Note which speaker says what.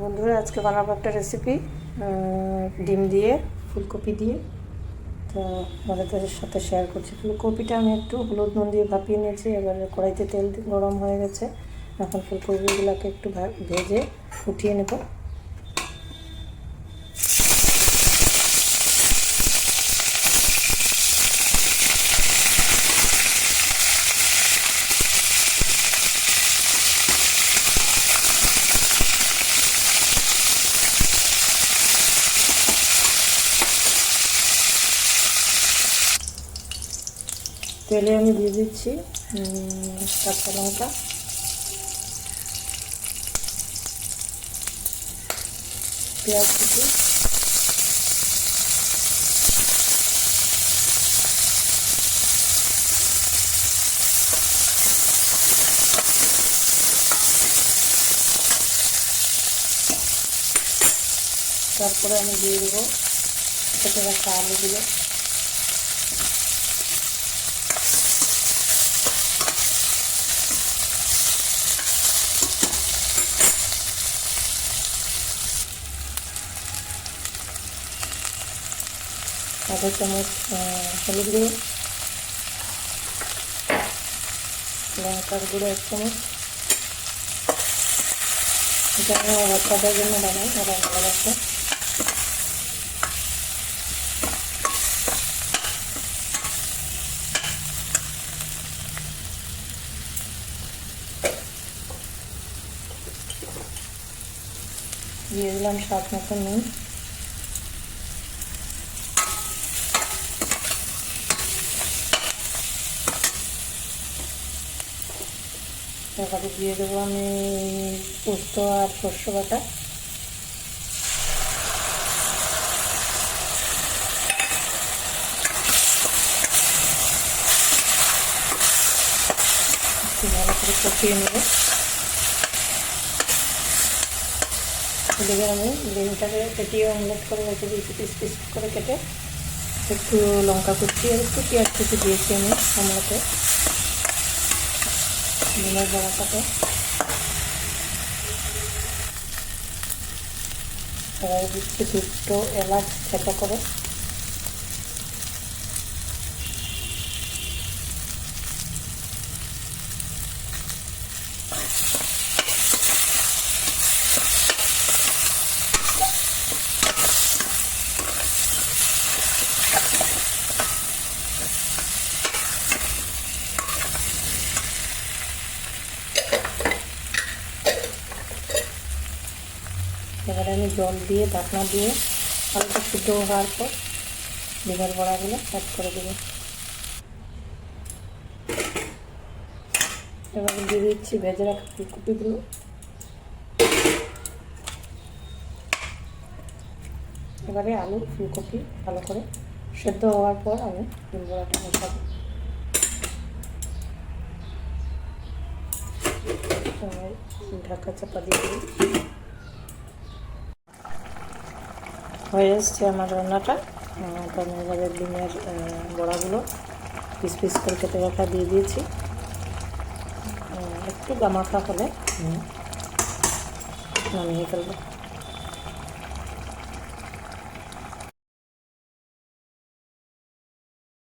Speaker 1: বন্ধুরা, আজকে বানাবো একটা রেসিপি ডিম দিয়ে ফুলকপি দিয়ে। তো আপনাদের সাথে শেয়ার করছি। ফুলকপিটা আমি একটু হলুদ নুন দিয়ে ভাপিয়ে নিয়েছি। এবার কড়াইতে তেল গরম হয়ে গেছে। এখন ফুলকপিগুলোকে একটু ভেজে উঠিয়ে নেব। তেলে আমি দিয়ে দিচ্ছি কাঁচা লঙ্কা, পেঁয়াজ কুচি, তারপরে আমি দিয়ে দেবো কেটে রাখা আলুগুলো। আধা চামচ হলুদ গুঁড়ো, লঙ্কার গুঁড়ো 1 চামচ। এটা আমি বাচ্চাদের জন্য বানাই, ওরা ভালোবাসে। দিয়ে দিলাম স্বাদ মতো নুন। তারপরে দিয়ে দেবো আমি পোস্ত আর সর্ষে বাটা। একটু ভালো করে কষিয়ে নেব। এদিকে আমি ডিমটাকে কেটিয়ে অমলেট করে রেখে দিয়েছি, পিস পিস করে কেটে। একটু লঙ্কা কুচি আর একটু পেঁয়াজ কুচি দিয়েছি আমি অমলেটে, ডিমের বড়াটাতে। এবার দিচ্ছি 2টো এলাচ থেতো করে। এবারে আমি জল দিয়ে ঢাকনা দিয়ে হালকা সিদ্ধ হওয়ার পর ডিমের বড়াগুলো অ্যাড করে দেব। এবারে দিয়ে দিচ্ছি ভেজে রাখা ফুলকপিগুলো। এবারে আলু ফুলকপি ভালো করে সেদ্ধ হওয়ার পর আমি ডিম বড়াটা মেশাবো। ঢাকা চাপা দিয়ে দিই। হয়ে এসছে আমার রান্নাটা। তো আমি এবারে ডিমের বড়াগুলো পিস পিস করে কেটে রাখা দিয়ে দিয়েছি। একটু গামাখা হলে নামিয়ে ফেলবো।